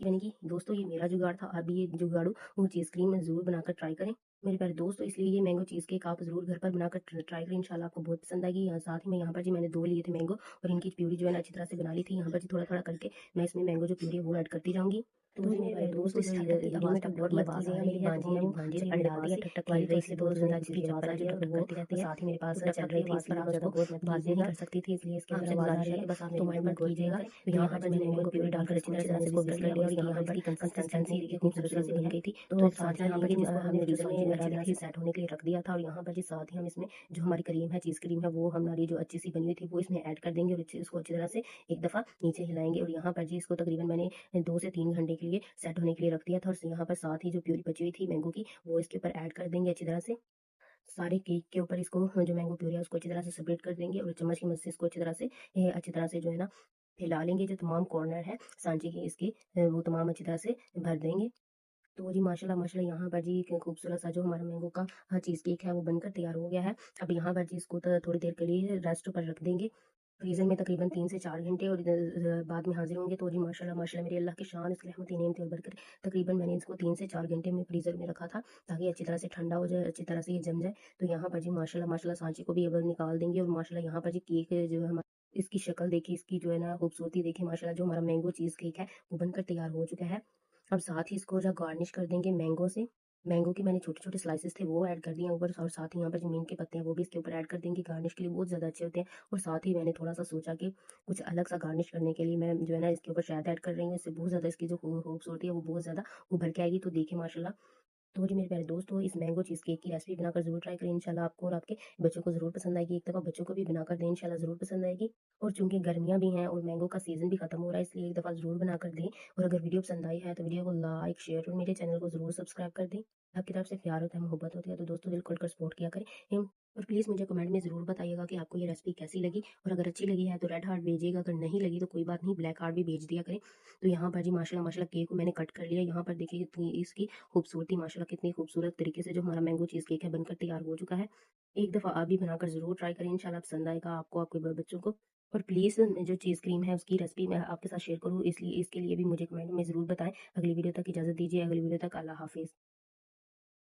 यानी कि दोस्तों ये मेरा जुगाड़ था, आप भी ये जुगाड़ू वो चीज़ क्रीम ज़रूर बनाकर ट्राई करें। मेरे प्यारे दोस्तों इसलिए ये मैंगो चीज़ केक आप ज़रूर घर पर बनाकर ट्राई करें, इंशाल्लाह आपको बहुत पसंद आएगी। साथ ही में यहाँ पर जी मैंने 2 लिए थे मैंगो और इनकी प्यूरी जो है ना अच्छी तरह से बना ली थी। यहाँ पर जी थोड़ा-थोड़ा करके मैं इसमें मैंगो जो प्यूरी है वो ऐड करती जाऊँगी। तो जी मेरे प्यारे दोस्तों जो वीडियो में बहुत ही आवाज़ आ रही है, तो वो मेरी भांजी ने अंडे डाल दिए ठक-ठक खेल रही थी, बहुत ज़्यादा इसकी आवाज़ आ रही है और वो साथ ही मेरे पास चल रही थी, इसलिए मैं उसको बात नहीं कर सकती थी, इसलिए इसके अंदर आवाज़ आ रही है कि बस आप मेरी माइंड मत कीजिएगा। तो यहाँ पर मैंने मैंगो प्यूरी डालकर अच्छी तरह से मैंने इसको मिक्स कर लिया और यहाँ पर इसकी कंसिस्टेंसी देखिए खूब खूबसूरत सी बन गई थी। तो साथ ही यहाँ पर जिसको हमने फ्रीज़र में अच्छी तरह से सेट होने के लिए रख दिया था और यहाँ पर जी साथ ही हम इसमें जो हमारी क्रीम है, चीज़ क्रीम है, वो हमारी जो अच्छी सी बनी हुई थी वो इसमें ऐड कर देंगे और इसको अच्छी तरह से एक दफ़ा नीचे हिलाएँगे और यहाँ पर जी इसको तकरीबन मैंने 2 से 3 घंटे के लिए सेट होने के लिए रख दिया था और यहाँ पर साथ ही जो प्यूरी बची हुई थी मैंगो की वो इसके ऊपर ऐड कर देंगे अच्छी तरह से। सारे केक के ऊपर इसको जो मैंगो प्यूरी है उसको अच्छी तरह से स्प्रेड कर देंगे और चम्मच की मदद से इसको अच्छी तरह से जो है ना फैला लेंगे। जो तमाम कॉर्नर है सांचे के इसके वो तमाम अच्छी तरह से भर देंगे। तो जी माशाल्लाह माशाल्लाह यहाँ पर जी एक खूबसूरत सा जो हमारा मैंगो का चीज़ केक है वो बनकर तैयार हो गया है। अब यहाँ पर जी इसको थोड़ी देर के लिए रेस्ट पर रख देंगे। फ्रीज़र में तकरीबन 3 से 4 घंटे और बाद में हाज़िर होंगे। तो जी माशाल्लाह माशाल्लाह मेरे अल्लाह की शान इसकी रहमत नेमत और बरकत। तकरीबन मैंने इसको 3 से 4 घंटे में फ्रीज़र में रखा था ताकि अच्छी तरह से ठंडा हो जाए, अच्छी तरह से ये जम जाए। तो यहाँ पर जी माशाल्लाह माशाल्लाह सांचे को भी अब निकाल देंगे और माशाल्लाह यहाँ पर जी केक जो है हमारा इसकी शक्ल देखिए, इसकी जो है ना खूबसूरती देखिए माशाल्लाह जो हमारा मैंगो चीज़ केक है वो बनकर तैयार हो चुका है। अब साथ ही इसको जो गार्निश कर देंगे मैंगो से। मैंगो के मैंने छोटे-छोटे स्लाइसेस थे वो ऐड कर दिए ऊपर और साथ ही यहाँ पर जो नीम के पत्ते हैं वो भी इसके ऊपर ऐड कर देंगे, गार्निश के लिए बहुत ज़्यादा अच्छे होते हैं। और साथ ही मैंने थोड़ा-सा सोचा कि कुछ अलग सा गार्निश करने के लिए मैं जो है ना इसके ऊपर शहद ऐड कर रही हूँ, इससे बहुत ज़्यादा इसकी जो खूबसूरती है वो बहुत ज़्यादा उभर के आएगी। तो देखिए माशाल्लाह तो जी मेरे प्यारे दोस्तों इस मैंगो चीज़ केक की रेसिपी बनाकर ज़रूर ट्राई करें, इंशाल्लाह आपको और आपके बच्चों को ज़रूर पसंद आएगी। एक दफ़ा बच्चों को भी बनाकर दें, इंशाल्लाह ज़रूर पसंद आएगी। और चूँकि गर्मियाँ भी हैं और मैंगो का सीज़न भी खत्म हो रहा है, इसलिए एक दफ़ा ज़रूर बनाकर दें। और अगर वीडियो पसंद आई है तो वीडियो को लाइक, शेयर और मेरे चैनल को ज़रूर सब्सक्राइब कर दें। आपकी तरफ से प्यार होता है, मोहब्बत होती है, तो दोस्तों दिल खोलकर सपोर्ट किया करें। और प्लीज़ मुझे कमेंट में ज़रूर बताइएगा कि आपको ये रेसिपी कैसी लगी और अगर अच्छी लगी है तो रेड हार्ट भेजिएगा, अगर नहीं लगी तो कोई बात नहीं, ब्लैक हार्ट भी भेज दिया करें। तो यहाँ पर जी माशाल्लाह माशाल्लाह केक को मैंने कट कर लिया। यहाँ पर देखिए कितनी इसकी खूबसूरती माशाल्लाह कितनी खूबसूरत तरीके से जो हमारा मैंगो चीज़ केक है बनकर तैयार हो चुका है। एक दफ़ा आप भी बनाकर ज़रूर ट्राई करें, इंशाल्लाह पसंद आएगा आपको, आपके बच्चों को। और प्लीज़ जो चीज़ क्रीम है उसकी रेसिपी मैं आपके साथ शेयर करूँ इसलिए इसके लिए भी मुझे कमेंट में ज़रूर बताएँ। अगली वीडियो तक इजाज़त दीजिए, अगली वीडियो तक अल्लाह हाफ़िज़।